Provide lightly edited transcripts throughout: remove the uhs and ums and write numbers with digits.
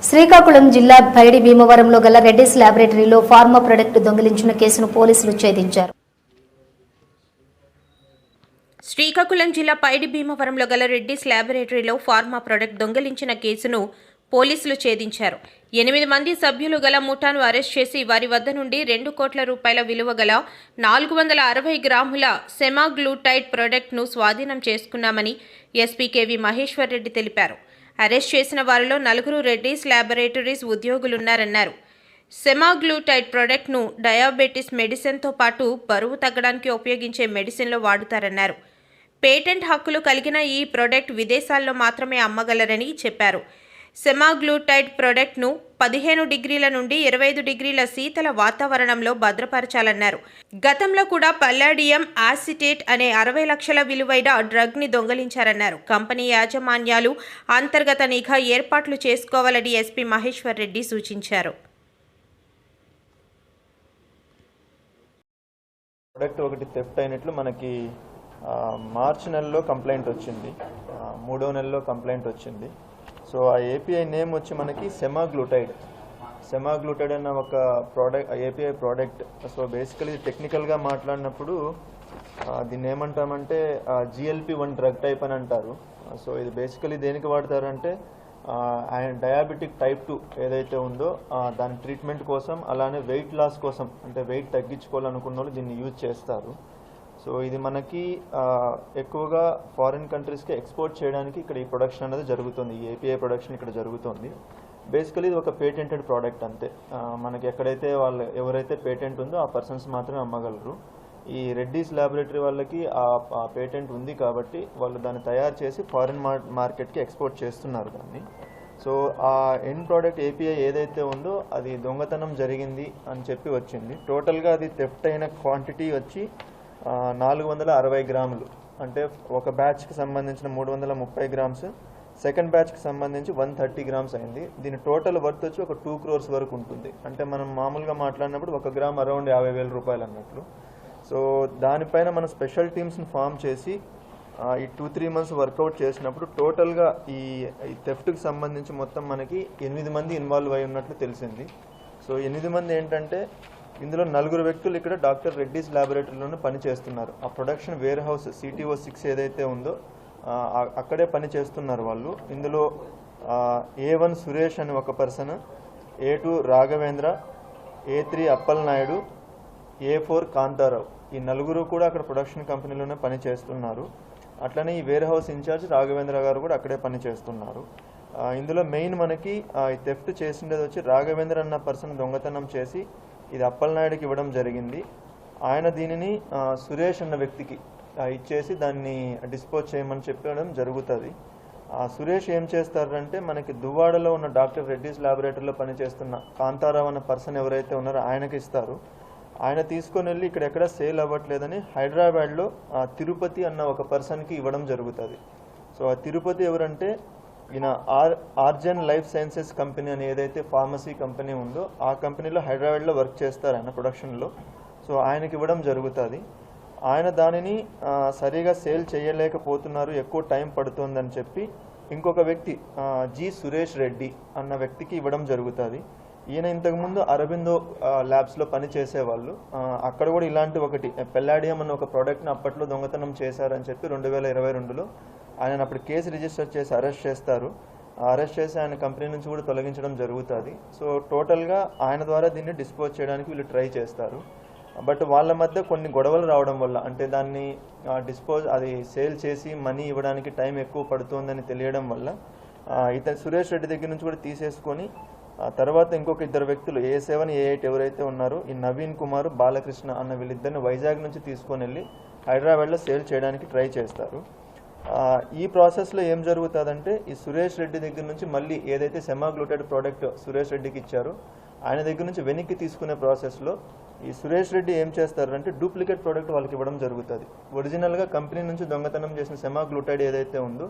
శ్రీకాకుళం జిల్లా పైడి భీమవరంలో గల రెడ్డిస్ ల్యాబొరేటరీలో ఫార్మా ప్రొడక్ట్ దొంగిలించిన కేసును పోలీసులు ఛేదించారు. శ్రీకాకుళం జిల్లా పైడి భీమవరంలో గల రెడ్డిస్ ల్యాబొరేటరీలో ఫార్మా ప్రొడక్ట్ దొంగిలించిన కేసును పోలీసులు ఛేదించారు. 8 మంది సభ్యులు గల ముఠాను అరెస్ట్ చేసి వారి వద్ద నుండి 2 కోట్ల రూపాయల విలువ గల 460 గ్రాముల సెమాగ్లూటైడ్ ప్రొడక్ట్ను స్వాధీనం చేసుకున్నామని ఎస్పీ కేవి మహేశ్వర్ రెడ్డి తెలిపారు. అరెస్ట్ చేసిన వారిలో 4 రెడ్డిస్ ల్యాబొరేటరీస్ ఉద్యోగులున్నారన్నారు. సెమాగ్లూటైడ్ ప్రొడక్ట్ను డయాబెటిస్ మెడిసిన్తో పాటు బరువు తగ్గడానికి ఉపయోగించే మెడిసిన్లో వాడుతారన్నారు. పేటెంట్ హక్కులు కలిగిన ఈ ప్రొడక్ట్ విదేశాల్లో మాత్రమే అమ్మగలరని చెప్పారు. సెమాగ్లూటైడ్ ప్రొడక్ట్ను 15 డిగ్రీల నుండి 25 డిగ్రీల శీతల వాతావరణంలో భద్రపరచాలన్నారు. గతంలో కూడా పల్లాడియం యాసిటేట్ అనే 60 లక్షల విలువైన డ్రగ్ని దొంగలించారన్నారు. కంపెనీ యాజమాన్యాలు అంతర్గత నిఘా ఏర్పాట్లు చేసుకోవాలని ఎస్పీ మహేశ్వర్ రెడ్డి సూచించారు. ప్రొడక్ట్ ఒకటి థెఫ్ట్ అయినట్లు మనకి మార్చి నెలలో కంప్లైంట్ వచ్చింది, 3వ నెలలో కంప్లైంట్ వచ్చింది. సో ఆ ఏపీఐ నేమ్ వచ్చి మనకి సెమాగ్లూటైడ్ అన్న ఒక product, API product. So basically టెక్నికల్గా మాట్లాడినప్పుడు దీన్ని ఏమంటామంటే GLP-1 డ్రగ్ టైప్ అని అంటారు. సో ఇది బేసికలీ దేనికి వాడతారంటే డయాబెటిక్ టైప్ 2 ఏదైతే ఉందో దాని ట్రీట్మెంట్ కోసం, అలానే వెయిట్ లాస్ కోసం, అంటే వెయిట్ తగ్గించుకోవాలనుకున్న వాళ్ళు దీన్ని యూజ్ చేస్తారు. సో ఇది మనకి ఎక్కువగా ఫారిన్ కంట్రీస్కి ఎక్స్పోర్ట్ చేయడానికి ఇక్కడ ఈ ప్రొడక్షన్ అనేది జరుగుతుంది. ఈ ఏపీఐ ప్రొడక్షన్ ఇక్కడ జరుగుతుంది. బేసికలీ ఇది ఒక పేటెంటెడ్ ప్రోడక్ట్ అంతే. మనకి ఎక్కడైతే ఎవరైతే పేటెంట్ ఉందో ఆ పర్సన్స్ మాత్రమే అమ్మగలరు. ఈ రెడ్డిస్ ల్యాబొరేటరీ వాళ్ళకి ఆ పేటెంట్ ఉంది కాబట్టి వాళ్ళు దాన్ని తయారు చేసి ఫారిన్ మార్కెట్కి ఎక్స్పోర్ట్ చేస్తున్నారు దాన్ని. సో ఆ ఎండ్ ప్రోడక్ట్ ఏపీఐ ఏదైతే ఉందో అది దొంగతనం జరిగింది అని చెప్పి వచ్చింది. టోటల్గా అది థెఫ్ట్ అయిన క్వాంటిటీ వచ్చి 460 గ్రాములు, అంటే ఒక బ్యాచ్కి సంబంధించిన 330 గ్రామ్స్, సెకండ్ బ్యాచ్కి సంబంధించి 130 గ్రామ్స్ అయింది. దీని టోటల్ వర్త్ వచ్చి ఒక 2 crores వరకు ఉంటుంది. అంటే మనం మామూలుగా మాట్లాడినప్పుడు 1 గ్రామ్ అరౌండ్ 50,000 రూపాయలు అన్నట్లు. సో దానిపైన మనం స్పెషల్ టీమ్స్ని ఫామ్ చేసి ఈ 2-3 months వర్కౌట్ చేసినప్పుడు టోటల్గా ఈ థెఫ్ట్కి సంబంధించి మొత్తం మనకి 8 మంది ఇన్వాల్వ్ అయి ఉన్నట్లు తెలిసింది. సో 8 మంది ఏంటంటే ఇందులో 4 వ్యక్తులు ఇక్కడ డాక్టర్ రెడ్డిస్ ల్యాబొరేటరీలోనే పనిచేస్తున్నారు. ఆ ప్రొడక్షన్ వేర్ హౌస్ CTO 6 ఏదైతే ఉందో అక్కడే పని చేస్తున్నారు వాళ్ళు. ఇందులో A1 సురేష్ అని ఒక person, A2 Raghavendra, A3 Appal Naidu, A4 Kantharao, ఈ 4 కూడా అక్కడ ప్రొడక్షన్ కంపెనీలోనే పని చేస్తున్నారు. అట్లనే ఈ వేర్ హౌస్ ఇన్ఛార్జ్ రాఘవేంద్ర గారు కూడా అక్కడే పని చేస్తున్నారు. ఇందులో మెయిన్ మనకి ఈ థెఫ్ట్ చేసిండేది వచ్చి రాఘవేంద్ర అన్న పర్సన్ దొంగతనం చేసి ఇది అప్పల్ నాయుడికి ఇవ్వడం జరిగింది. ఆయన దీనిని సురేష్ అన్న వ్యక్తికి ఇచ్చేసి దాన్ని డిస్పోజ్ చేయమని చెప్పడం జరుగుతుంది. సురేష్ ఏం చేస్తారంటే మనకి దువ్వాడలో ఉన్న డాక్టర్ రెడ్డిస్ ల్యాబొరేటరీలో పనిచేస్తున్న కాంతారావు అన్న పర్సన్ ఎవరైతే ఉన్నారో ఆయనకి ఇస్తారు. ఆయన తీసుకొని వెళ్ళి ఇక్కడ ఎక్కడ సేల్ అవ్వట్లేదని హైదరాబాద్లో తిరుపతి అన్న ఒక పర్సన్కి ఇవ్వడం జరుగుతుంది. సో ఆ తిరుపతి ఎవరంటే ఈయన ఆర్జన్ లైఫ్ సైన్సెస్ కంపెనీ అని ఏదైతే ఫార్మసీ కంపెనీ ఉందో ఆ కంపెనీలో హైదరాబాద్లో వర్క్ చేస్తారు ఆయన ప్రొడక్షన్లో. సో ఆయనకి ఇవ్వడం జరుగుతుంది. ఆయన దానిని సరిగా సేల్ చేయలేకపోతున్నారు, ఎక్కువ టైం పడుతుందని చెప్పి ఇంకొక వ్యక్తి జి సురేష్ రెడ్డి అన్న వ్యక్తికి ఇవ్వడం జరుగుతుంది. ఈయన ఇంతకుముందు అరబిందో ల్యాబ్స్లో పనిచేసేవాళ్ళు. అక్కడ కూడా ఇలాంటి ఒకటి పెల్లాడియం అన్న ఒక ప్రోడక్ట్ని అప్పట్లో దొంగతనం చేశారని చెప్పి 2022లో ఆయన అప్పుడు కేసు రిజిస్టర్ చేసి అరెస్ట్ చేస్తారు. అరెస్ట్ చేసి ఆయన కంపెనీ నుంచి కూడా తొలగించడం జరుగుతుంది. సో టోటల్గా ఆయన ద్వారా దీన్ని డిస్పోజ్ చేయడానికి వీళ్ళు ట్రై చేస్తారు. బట్ వాళ్ళ మధ్య కొన్ని గొడవలు రావడం వల్ల, అంటే దాన్ని అది సేల్ చేసి మనీ ఇవ్వడానికి టైం ఎక్కువ పడుతుందని తెలియడం వల్ల ఇతను సురేష్ రెడ్డి దగ్గర నుంచి కూడా తీసేసుకొని తర్వాత ఇంకొక 2 వ్యక్తులు A7, A8 ఎవరైతే ఉన్నారో ఈ నవీన్ కుమార్, బాలకృష్ణ అన్న వీళ్ళిద్దరిని వైజాగ్ నుంచి తీసుకొని వెళ్ళి హైదరాబాద్లో సేల్ చేయడానికి ట్రై చేస్తారు. ఈ ప్రాసెస్లో ఏం జరుగుతుందంటే ఈ సురేష్ రెడ్డి దగ్గర నుంచి మళ్ళీ ఏదైతే సెమాగ్లూటైడ్ ప్రోడక్ట్ సురేష్ రెడ్డికి ఇచ్చారో ఆయన దగ్గర నుంచి వెనక్కి తీసుకునే ప్రాసెస్లో ఈ సురేష్ రెడ్డి ఏం చేస్తారంటే డూప్లికేట్ ప్రోడక్ట్ వాళ్ళకి ఇవ్వడం జరుగుతుంది. ఒరిజినల్గా కంపెనీ నుంచి దొంగతనం చేసిన సెమాగ్లూటైడ్ ఏదైతే ఉందో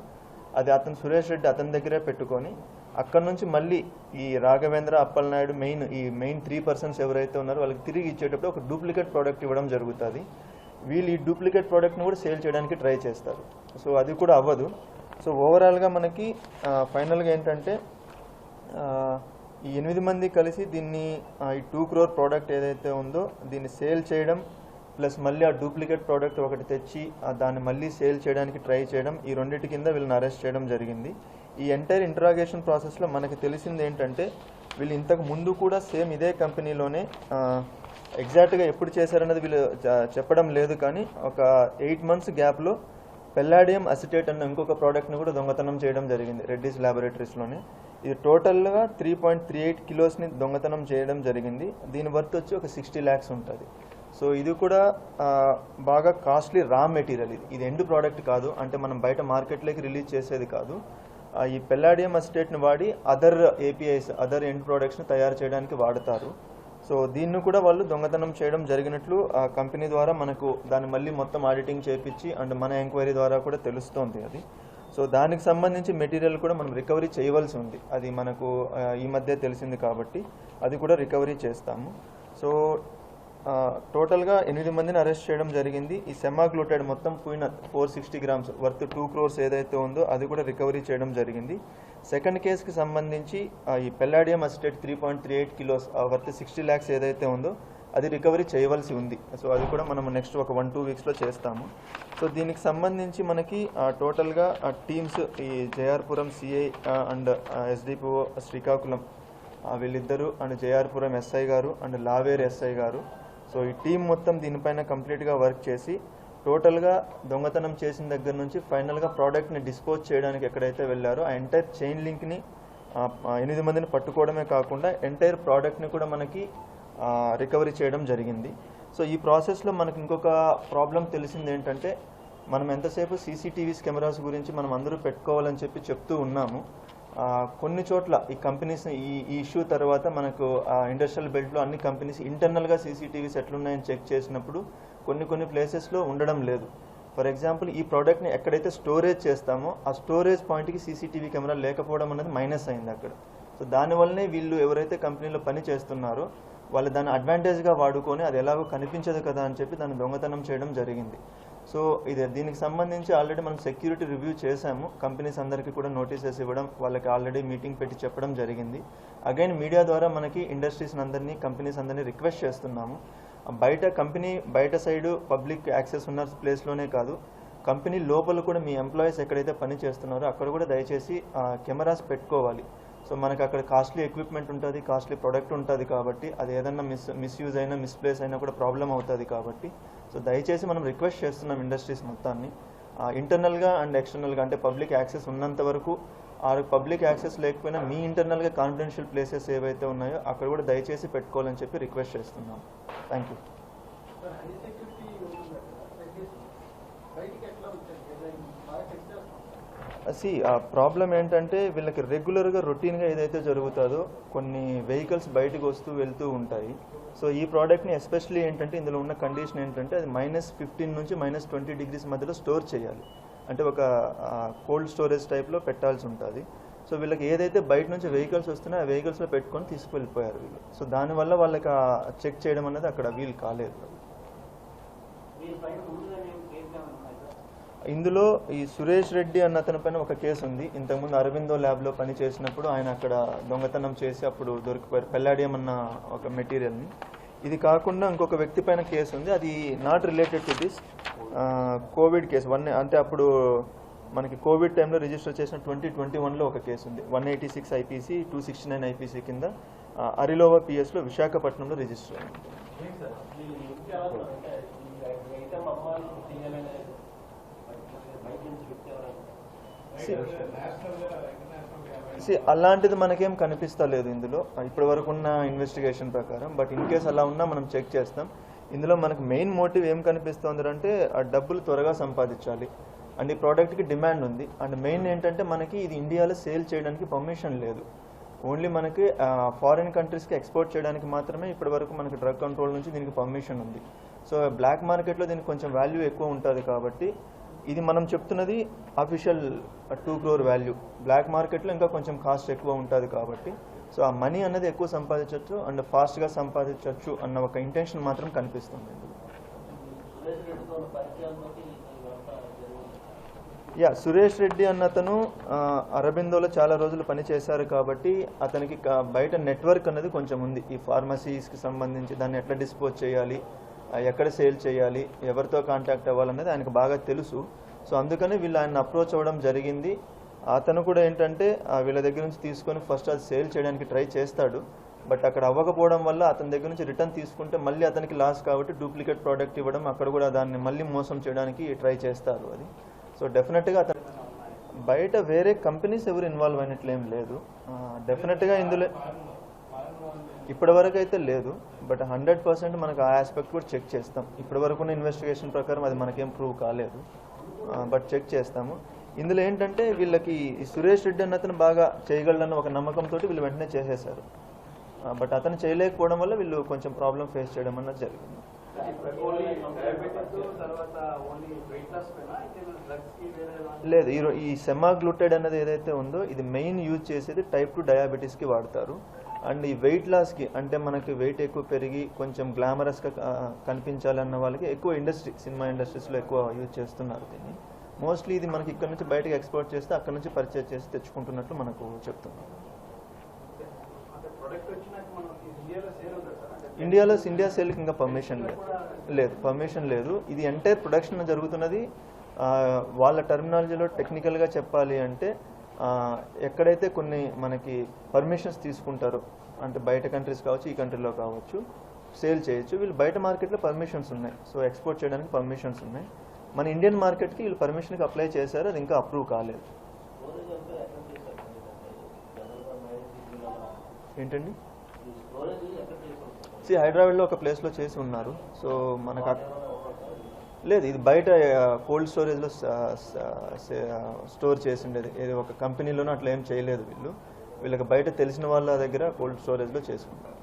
అది సురేష్ రెడ్డి అతని దగ్గరే పెట్టుకొని అక్కడ నుంచి మళ్ళీ ఈ రాఘవేంద్ర, అప్పల్ నాయుడు ఈ మెయిన్ 3 persons ఎవరైతే ఉన్నారో వాళ్ళకి తిరిగి ఇచ్చేటప్పుడు ఒక డూప్లికేట్ ప్రోడక్ట్ ఇవ్వడం జరుగుతుంది. వీళ్ళు ఈ డూప్లికేట్ ప్రోడక్ట్ని కూడా సేల్ చేయడానికి ట్రై చేస్తారు. సో అది కూడా అవ్వదు. సో ఓవరాల్గా మనకి ఫైనల్గా ఏంటంటే ఈ 8 మంది కలిసి దీన్ని ఈ 2 crore ప్రోడక్ట్ ఏదైతే ఉందో దీన్ని సేల్ చేయడం ప్లస్ మళ్ళీ ఆ డూప్లికేట్ ప్రోడక్ట్ ఒకటి తెచ్చి దాన్ని మళ్ళీ సేల్ చేయడానికి ట్రై చేయడం, ఈ రెండింటి కింద వీళ్ళని అరెస్ట్ చేయడం జరిగింది. ఈ ఎంటైర్ ఇంట్రాగేషన్ ప్రాసెస్లో మనకి తెలిసింది ఏంటంటే వీళ్ళు ఇంతకు ముందు కూడా సేమ్ ఇదే కంపెనీలోనే ఎగ్జాక్ట్గా ఎప్పుడు చేశారన్నది వీళ్ళు చెప్పడం లేదు, కానీ ఒక 8 months గ్యాప్లో పెల్లాడియం అసిటేట్ అన్న ఇంకొక ప్రోడక్ట్ని కూడా దొంగతనం చేయడం జరిగింది రెడ్డీస్ ల్యాబొరేటరీస్లోనే. ఇది టోటల్గా 3.38 kilos దొంగతనం చేయడం జరిగింది. దీని వర్త్ వచ్చి ఒక 60 lakhs ఉంటుంది. సో ఇది కూడా బాగా కాస్ట్లీ రా మెటీరియల్. ఇది ఎండ్ ప్రోడక్ట్ కాదు, అంటే మనం బయట మార్కెట్లోకి రిలీజ్ చేసేది కాదు. ఈ పెల్లాడియం అసిటేట్ని వాడి అదర్ ఏపీఐస్ అదర్ ఎండ్ ప్రోడక్ట్స్ని తయారు చేయడానికి వాడతారు. సో దీన్ని కూడా వాళ్ళు దొంగతనం చేయడం జరిగినట్లు ఆ కంపెనీ ద్వారా మనకు దాన్ని మళ్ళీ మొత్తం ఆడిటింగ్ చేయించి అండ్ మన ఎంక్వైరీ ద్వారా కూడా తెలుస్తోంది అది. సో దానికి సంబంధించి మెటీరియల్ కూడా మనం రికవరీ చేయవలసి ఉంది. అది మనకు ఈ మధ్య తెలిసింది కాబట్టి అది కూడా రికవరీ చేస్తాము. సో టోటల్గా 8 మందిని అరెస్ట్ చేయడం జరిగింది. ఈ సెమాగ్లూటైడ్ మొత్తం పోయిన 460 grams వర్త్ 2 crores ఏదైతే ఉందో అది కూడా రికవరీ చేయడం జరిగింది. సెకండ్ కేసుకి సంబంధించి ఈ palladium acetate 3.38 kilos worth 60 lakhs ఏదైతే ఉందో అది రికవరీ చేయవలసి ఉంది. సో అది కూడా మనం నెక్స్ట్ ఒక 1-2 weeksలో చేస్తాము. సో దీనికి సంబంధించి మనకి టోటల్గా టీమ్స్ ఈ JR Puram CI and SDPO Srikakulam వీళ్ళిద్దరూ అండ్ జేఆర్పురం ఎస్ఐ గారు అండ్ లావేర్ ఎస్ఐ గారు, సో ఈ టీం మొత్తం దీనిపైన కంప్లీట్గా వర్క్ చేసి టోటల్గా దొంగతనం చేసిన దగ్గర నుంచి ఫైనల్గా ప్రోడక్ట్ని డిస్పోజ్ చేయడానికి ఎక్కడైతే వెళ్ళారో ఆ ఎంటైర్ చైన్ లింక్ని 8 మందిని పట్టుకోవడమే కాకుండా ఎంటైర్ ప్రోడక్ట్ని కూడా మనకి రికవరీ చేయడం జరిగింది. సో ఈ ప్రాసెస్లో మనకి ఇంకొక ప్రాబ్లం తెలిసింది ఏంటంటే మనం ఎంతసేపు సీసీటీవీస్ కెమెరాస్ గురించి మనం అందరూ పెట్టుకోవాలని చెప్తూ ఉన్నాము. కొన్ని చోట్ల ఈ కంపెనీస్ ఈ ఇష్యూ తర్వాత మనకు ఇండస్ట్రియల్ బెల్ట్లో అన్ని కంపెనీస్ ఇంటర్నల్గా సీసీటీవీస్ ఎట్లున్నాయని చెక్ చేసినప్పుడు కొన్ని ప్లేసెస్లో ఉండడం లేదు. ఫర్ ఎగ్జాంపుల్ ఈ ప్రోడక్ట్ని ఎక్కడైతే స్టోరేజ్ చేస్తామో ఆ స్టోరేజ్ పాయింట్కి సీసీటీవీ కెమెరా లేకపోవడం అనేది మైనస్ అయింది అక్కడ. సో దానివల్లనే వీళ్ళు ఎవరైతే కంపెనీలో పని చేస్తున్నారో వాళ్ళు దాన్ని అడ్వాంటేజ్గా వాడుకొని అది ఎలాగో కనిపించదు కదా అని చెప్పి దాన్ని దొంగతనం చేయడం జరిగింది. సో దీనికి సంబంధించి ఆల్రెడీ మనం సెక్యూరిటీ రివ్యూ చేశాము. కంపెనీస్ అందరికీ కూడా నోటీసెస్ ఇవ్వడం, వాళ్ళకి ఆల్రెడీ మీటింగ్ పెట్టి చెప్పడం జరిగింది. అగైన్ మీడియా ద్వారా మనకి ఇండస్ట్రీస్ అందరినీ కంపెనీస్ అందరినీ రిక్వెస్ట్ చేస్తున్నాము, కంపెనీ బయట సైడు పబ్లిక్ యాక్సెస్ ఉన్న ప్లేస్లోనే కాదు, కంపెనీ లోపల కూడా మీ ఎంప్లాయీస్ ఎక్కడైతే పని చేస్తున్నారో అక్కడ కూడా దయచేసి కెమెరాస్ పెట్టుకోవాలి. సో మనకు అక్కడ కాస్ట్లీ ఎక్విప్మెంట్ ఉంటుంది, కాస్ట్లీ ప్రొడక్ట్ ఉంటుంది కాబట్టి అది ఏదన్నా మిస్యూజ్ అయినా మిస్ప్లేస్ అయినా కూడా ప్రాబ్లం అవుతుంది కాబట్టి సో దయచేసి మనం రిక్వెస్ట్ చేస్తున్నాం ఇండస్ట్రీస్ మొత్తాన్ని ఇంటర్నల్గా అండ్ ఎక్స్టర్నల్గా, అంటే పబ్లిక్ యాక్సెస్ ఉన్నంత వరకు పబ్లిక్ యాక్సెస్ లేకపోయినా మీ ఇంటర్నల్గా కాన్ఫిడెన్షియల్ ప్లేసెస్ ఏవైతే ఉన్నాయో అక్కడ కూడా దయచేసి పెట్టుకోవాలని చెప్పి రిక్వెస్ట్ చేస్తున్నాం. Thank you. ఆ ప్రాబ్లం ఏంటంటే వీళ్ళకి రెగ్యులర్గా రొటీన్గా ఏదైతే జరుగుతుందో కొన్ని వెహికల్స్ బయటకు వస్తూ వెళ్తూ ఉంటాయి. సో ఈ ప్రోడక్ట్ని ఎస్పెషల్లీ ఏంటంటే ఇందులో ఉన్న కండిషన్ ఏంటంటే అది -15 నుంచి -20 degrees మధ్యలో స్టోర్ చేయాలి, అంటే ఒక కోల్డ్ స్టోరేజ్ టైప్లో పెట్టాల్సి ఉంటుంది. సో వీళ్ళకి ఏదైతే బయట నుంచి వెహికల్స్ వస్తున్నాయో ఆ వెహికల్స్లో పెట్టుకొని తీసుకువెళ్ళిపోయారు వీళ్ళు. సో దానివల్ల వాళ్ళకి చెక్ చేయడం అనేది అక్కడ వీలు కాలేదు. ఇందులో ఈ సురేష్ రెడ్డి అన్న అతని పైన ఒక కేసు ఉంది. ఇంతకుముందు అరవిందో ల్యాబ్లో పని చేసినప్పుడు ఆయన అక్కడ దొంగతనం చేసి అప్పుడు దొరికిపోయారు పెల్లాడియం అన్న ఒక మెటీరియల్ని. ఇది కాకుండా ఇంకొక వ్యక్తి పైన కేసు ఉంది, అది not related to this Covid case. అంటే అప్పుడు మనకి కోవిడ్ టైంలో రిజిస్టర్ చేసిన 2021లో ఒక కేసు ఉంది, 186 IPC 269 IPC కింద అరిలోవా పిఎస్లో విశాఖపట్నంలో రిజిస్టర్ అయింది. అలాంటిది మనకేం కనిపిస్తలేదు ఇందులో ఇప్పటి వరకు ఉన్న ఇన్వెస్టిగేషన్ ప్రకారం. బట్ ఇన్ కేస్ అలా ఉన్నా మనం చెక్ చేస్తాం. ఇందులో మనకు మెయిన్ మోటివ్ ఏం కనిపిస్తుంది అంటే ఆ డబ్బులు త్వరగా సంపాదించాలి అండ్ ఈ ప్రోడక్ట్కి డిమాండ్ ఉంది. అండ్ మెయిన్ ఏంటంటే మనకి ఇది ఇండియాలో సేల్ చేయడానికి పర్మిషన్ లేదు, ఓన్లీ మనకి ఫారిన్ కంట్రీస్కి ఎక్స్పోర్ట్ చేయడానికి మాత్రమే ఇప్పటి వరకు మనకి డ్రగ్ కంట్రోల్ నుంచి దీనికి పర్మిషన్ ఉంది. సో బ్లాక్ మార్కెట్లో దీనికి కొంచెం వాల్యూ ఎక్కువ ఉంటుంది కాబట్టి ఇది మనం చెప్తున్నది అఫీషియల్ 2 crore వాల్యూ, బ్లాక్ మార్కెట్లో ఇంకా కొంచెం కాస్ట్ ఎక్కువ ఉంటుంది కాబట్టి సో ఆ మనీ అనేది ఎక్కువ సంపాదించవచ్చు అండ్ ఫాస్ట్గా సంపాదించవచ్చు అన్న ఒక ఇంటెన్షన్ మాత్రం కనిపిస్తుంది. సురేష్ రెడ్డి అన్న అతను అరబిందోలో చాలా రోజులు పనిచేశారు కాబట్టి అతనికి బయట నెట్వర్క్ అనేది కొంచెం ఉంది. ఈ ఫార్మసీస్కి సంబంధించి దాన్ని ఎట్లా డిస్పోజ్ చేయాలి, ఎక్కడ సేల్ చేయాలి, ఎవరితో కాంటాక్ట్ అవ్వాలనేది ఆయనకు బాగా తెలుసు. సో అందుకని వీళ్ళు ఆయన అప్రోచ్ అవ్వడం జరిగింది. అతను కూడా ఏంటంటే వీళ్ళ దగ్గర నుంచి తీసుకొని ఫస్ట్ అది సేల్ చేయడానికి ట్రై చేస్తాడు. బట్ అక్కడ అవ్వకపోవడం వల్ల అతని దగ్గర నుంచి రిటర్న్ తీసుకుంటే మళ్ళీ అతనికి లాస్ కాబట్టి డూప్లికేట్ ప్రోడక్ట్ ఇవ్వడం, అక్కడ కూడా దాన్ని మళ్ళీ మోసం చేయడానికి ట్రై చేస్తారు. అది సో డెఫినెట్గా అతను బయట వేరే కంపెనీస్ ఎవరు ఇన్వాల్వ్ అయినట్లు ఏం లేదు. డెఫినెట్గా ఇందులో ఇప్పటివరకు అయితే లేదు. బట్ 100% మనకు ఆ ఆస్పెక్ట్ కూడా చెక్ చేస్తాం. ఇప్పటివరకు ఉన్న ఇన్వెస్టిగేషన్ ప్రకారం అది మనకేం ప్రూవ్ కాలేదు, బట్ చెక్ చేస్తాము. ఇందులో ఏంటంటే వీళ్ళకి ఈ సురేష్ రెడ్డి అన్న అతను బాగా చేయగలడన్న ఒక నమ్మకంతో వీళ్ళు వెంటనే చేసేశారు. బట్ అతను చేయలేకపోవడం వల్ల వీళ్ళు కొంచెం ప్రాబ్లం ఫేస్ చేయడం అన్నది జరిగింది. లేదు, ఈ సెమాగ్లూటైడ్ అనేది ఏదైతే ఉందో ఇది మెయిన్ యూజ్ చేసేది టైప్ 2 డయాబెటీస్కి వాడతారు. అండ్ ఈ వెయిట్ లాస్కి, అంటే మనకి వెయిట్ ఎక్కువ పెరిగి కొంచెం గ్లామరస్గా కనిపించాలన్న వాళ్ళకి ఎక్కువ సినిమా ఇండస్ట్రీస్లో ఎక్కువ యూజ్ చేస్తున్నారు దీన్ని. మోస్ట్లీ ఇది మనకి ఇక్కడ నుంచి బయటకు ఎక్స్పోర్ట్ చేస్తే అక్కడ నుంచి పర్చేజ్ చేసి తెచ్చుకుంటున్నట్లు మనకు చెప్తున్నారు. ఇండియా సేల్కి ఇంకా పర్మిషన్ లేదు. ఇది ఎంటైర్ ప్రొడక్షన్ జరుగుతున్నది వాళ్ళ టర్మినాలజీలో టెక్నికల్గా చెప్పాలి అంటే ఎక్కడైతే కొన్ని మనకి పర్మిషన్స్ తీసుకుంటారో, అంటే బయట కంట్రీస్ కావచ్చు, ఈ కంట్రీలో కావచ్చు, సేల్ చేయొచ్చు. వీళ్ళు బయట మార్కెట్లో పర్మిషన్స్ ఉన్నాయి, సో ఎక్స్పోర్ట్ చేయడానికి పర్మిషన్స్ ఉన్నాయి. మన ఇండియన్ మార్కెట్కి వీళ్ళు పర్మిషన్కి అప్లై చేశారు, అది ఇంకా అప్రూవ్ కాలేదు. ఏంటండి? హైదరాబాద్లో ఒక ప్లేస్లో చేసి ఉన్నారు. సో మనకు లేదు, ఇది బయట కోల్డ్ స్టోరేజ్లో స్టోర్ చేసి ఉండేది. ఏదో ఒక కంపెనీలోనూ అట్లా ఏం చేయలేదు వీళ్ళకి బయట తెలిసిన వాళ్ళ దగ్గర కోల్డ్ స్టోరేజ్లో చేసుకుంటారు.